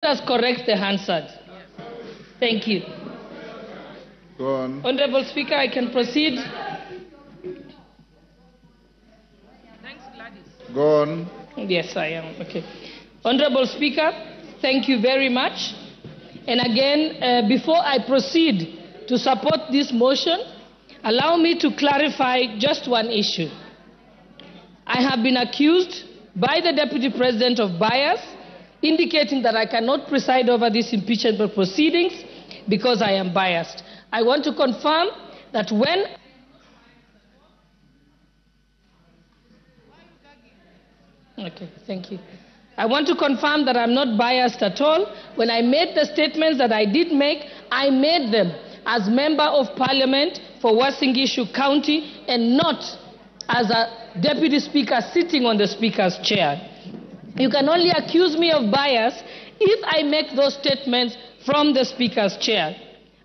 Let us correct the Hansard. Thank you. Go on. Honorable Speaker, I can proceed. Thanks, Gladys. Go on. Yes, I am. Okay. Honorable Speaker, thank you very much. And again, before I proceed to support this motion, allow me to clarify just one issue. I have been accused by the Deputy President of bias, indicating that I cannot preside over these impeachment proceedings because I am biased. I want to confirm that when thank you. I want to confirm that I'm not biased at all. When I made the statements that I did make, I made them as Member of Parliament for Uasin Gishu County and not as a Deputy Speaker sitting on the Speaker's chair. You can only accuse me of bias if I make those statements from the Speaker's chair.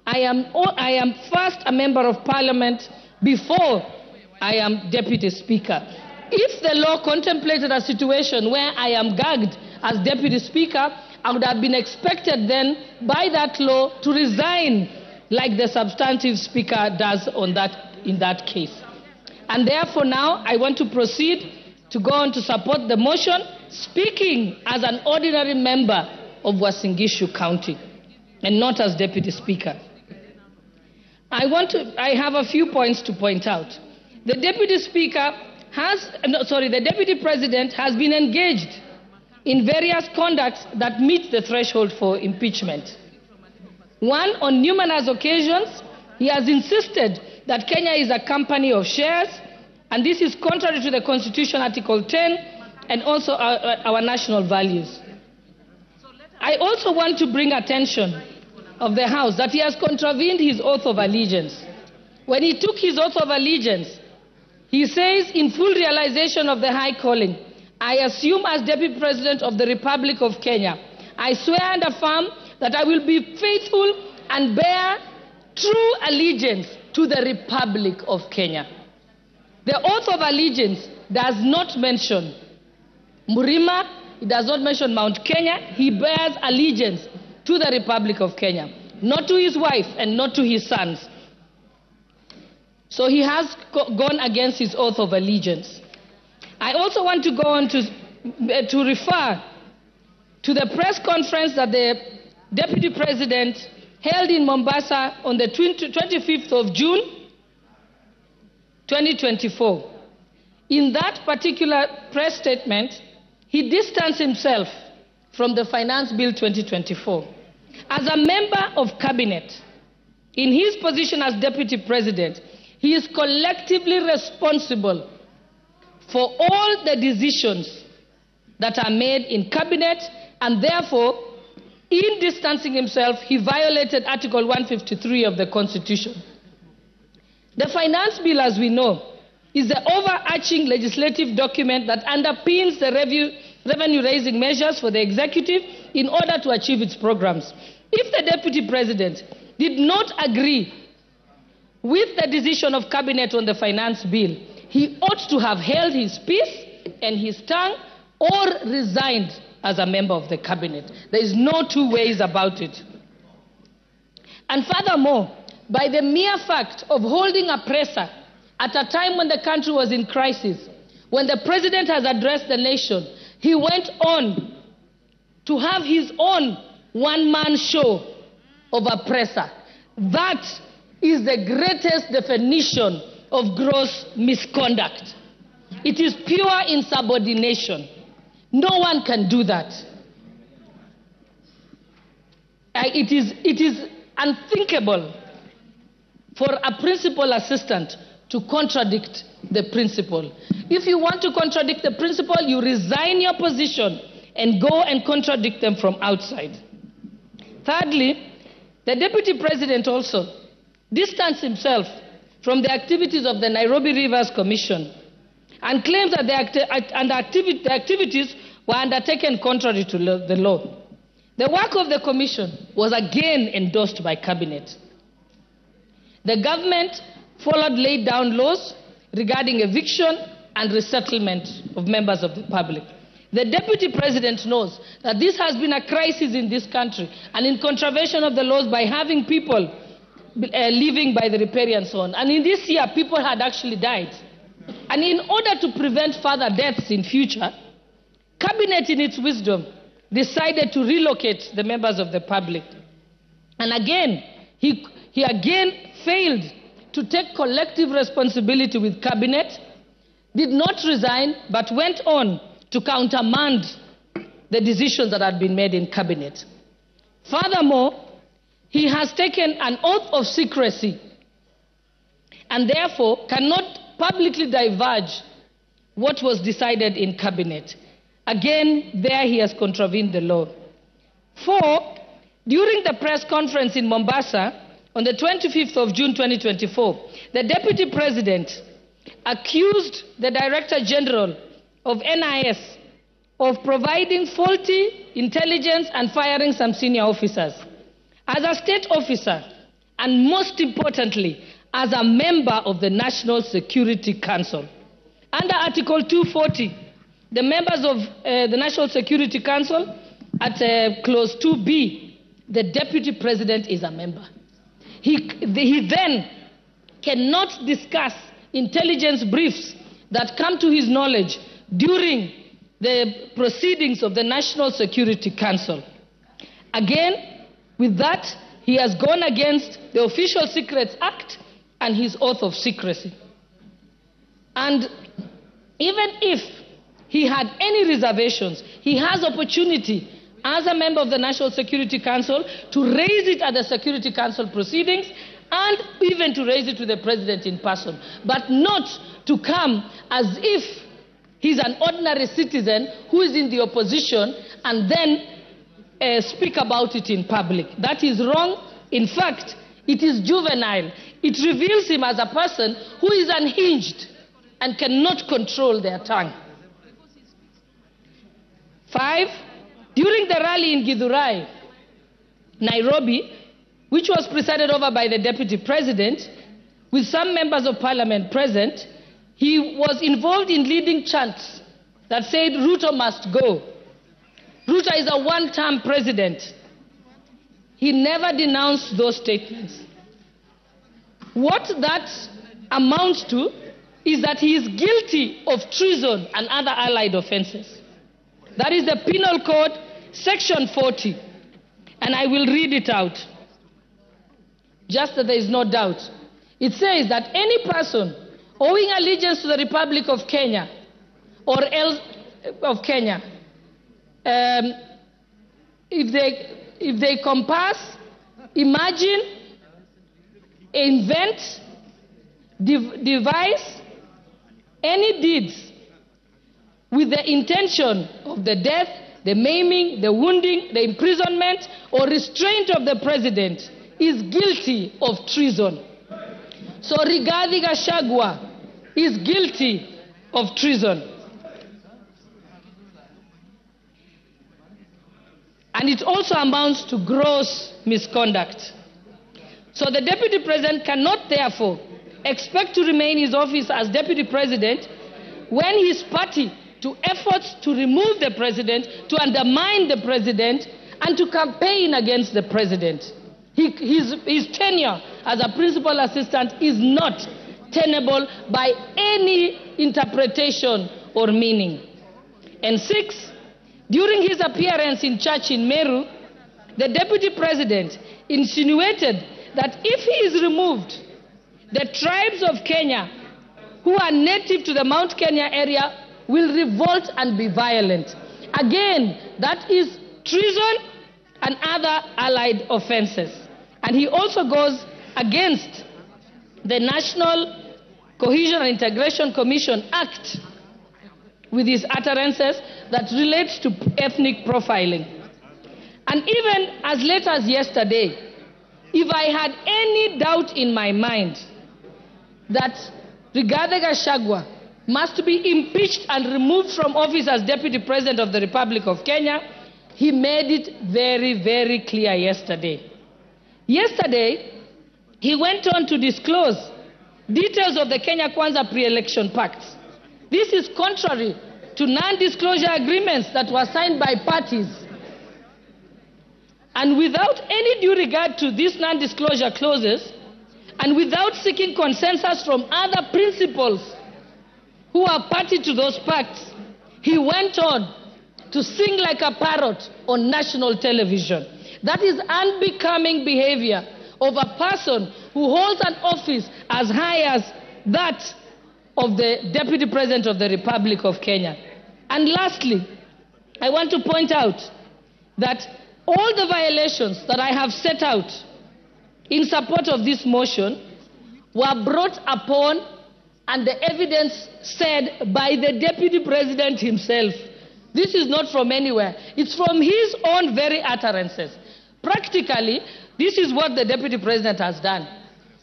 I am first a Member of Parliament before I am Deputy Speaker. If the law contemplated a situation where I am gagged as Deputy Speaker, I would have been expected then by that law to resign like the substantive Speaker does in that case. And therefore now I want to proceed to go on to support the motion, speaking as an ordinary member of Uasin Gishu County and not as Deputy Speaker. I have a few points to point out. The Deputy President has been engaged in various conducts that meet the threshold for impeachment. One, on numerous occasions, he has insisted that Kenya is a company of shares, and this is contrary to the Constitution, Article 10, and also our national values. I also want to bring attention of the House that he has contravened his oath of allegiance. When he took his oath of allegiance, he says, in full realization of the high calling, I assume as Deputy President of the Republic of Kenya, I swear and affirm that I will be faithful and bear true allegiance to the Republic of Kenya. The oath of allegiance does not mention Murima, it does not mention Mount Kenya. He bears allegiance to the Republic of Kenya, not to his wife and not to his sons. So he has gone against his oath of allegiance. I also want to go on to refer to the press conference that the Deputy President held in Mombasa on the 25th of June, 2024. In that particular press statement, he distanced himself from the Finance Bill 2024. As a member of Cabinet, in his position as Deputy President, he is collectively responsible for all the decisions that are made in Cabinet, and therefore, in distancing himself, he violated Article 153 of the Constitution. The Finance Bill, as we know, is the overarching legislative document that underpins the revenue-raising measures for the executive in order to achieve its programs. If the Deputy President did not agree with the decision of Cabinet on the Finance Bill, he ought to have held his peace and his tongue or resigned as a member of the Cabinet. There is no two ways about it. And furthermore, by the mere fact of holding a presser at a time when the country was in crisis, when the President has addressed the nation, he went on to have his own one-man show of a presser. That is the greatest definition of gross misconduct. It is pure insubordination. No one can do that. It is unthinkable for a principal assistant to contradict the principal. If you want to contradict the principal, you resign your position and go and contradict them from outside. Thirdly, the Deputy President also distanced himself from the activities of the Nairobi Rivers Commission and claims that the activities were undertaken contrary to the law. The work of the Commission was again endorsed by Cabinet. The government followed laid-down laws regarding eviction and resettlement of members of the public. The Deputy President knows that this has been a crisis in this country and in contravention of the laws by having people living by the riparian zone. And in this year, people had actually died. And in order to prevent further deaths in future, Cabinet in its wisdom decided to relocate the members of the public. And again, he again failed to take collective responsibility with Cabinet, did not resign, but went on to countermand the decisions that had been made in Cabinet. Furthermore, he has taken an oath of secrecy and therefore cannot publicly divulge what was decided in Cabinet. Again, there he has contravened the law. 4, during the press conference in Mombasa on the 25th of June 2024, the Deputy President accused the Director General of NIS of providing faulty intelligence and firing some senior officers. As a state officer, and most importantly, as a member of the National Security Council, under Article 240, the members of the National Security Council, at Clause 2B, the Deputy President is a member. He then cannot discuss intelligence briefs that come to his knowledge during the proceedings of the National Security Council. Again, with that, he has gone against the Official Secrets Act and his oath of secrecy. And even if he had any reservations, he has opportunity as a member of the National Security Council to raise it at the Security Council proceedings and even to raise it to the President in person, but not to come as if he's an ordinary citizen who is in the opposition and then speak about it in public. That is wrong. In fact, it is juvenile. It reveals him as a person who is unhinged and cannot control their tongue. 5, during the rally in Githurai, Nairobi, which was presided over by the Deputy President, with some members of Parliament present, he was involved in leading chants that said, Ruto must go. Ruto is a one-term president. He never denounced those statements. What that amounts to is that he is guilty of treason and other allied offenses. That is the Penal Code, Section 40. And I will read it out, just that there is no doubt. It says that any person owing allegiance to the Republic of Kenya or else of Kenya, if they compass, imagine, invent, devise any deeds with the intention of the death, the maiming, the wounding, the imprisonment, or restraint of the president is guilty of treason. So Rigathi Gachagua is guilty of treason. And it also amounts to gross misconduct. So the Deputy President cannot therefore expect to remain in his office as Deputy President when his party to efforts to remove the President, to undermine the President, and to campaign against the President. His tenure as a principal assistant is not tenable by any interpretation or meaning. And 6, during his appearance in church in Meru, the Deputy President insinuated that if he is removed, the tribes of Kenya who are native to the Mount Kenya area will revolt and be violent. Again, that is treason and other allied offenses. And he also goes against the National Cohesion and Integration Commission Act with his utterances that relates to ethnic profiling. And even as late as yesterday, if I had any doubt in my mind that Rigathi Gachagua must be impeached and removed from office as Deputy President of the Republic of Kenya, he made it very, very clear yesterday. Yesterday, he went on to disclose details of the Kenya Kwanza pre-election pacts. This is contrary to non-disclosure agreements that were signed by parties. And without any due regard to these non-disclosure clauses, and without seeking consensus from other principals who are party to those pacts, he went on to sing like a parrot on national television. That is unbecoming behavior of a person who holds an office as high as that of the Deputy President of the Republic of Kenya. And lastly, I want to point out that all the violations that I have set out in support of this motion were brought upon and the evidence said by the Deputy President himself. This is not from anywhere. It's from his own very utterances. Practically, this is what the Deputy President has done.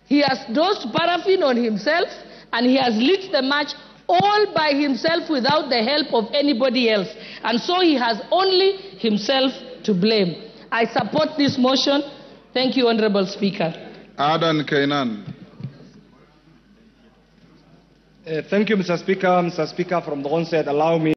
He has dosed paraffin on himself and he has lit the match all by himself without the help of anybody else. And so he has only himself to blame. I support this motion. Thank you, Honorable Speaker. Adan Kainan. Thank you, Mr. Speaker. Mr. Speaker, from the onset, allow me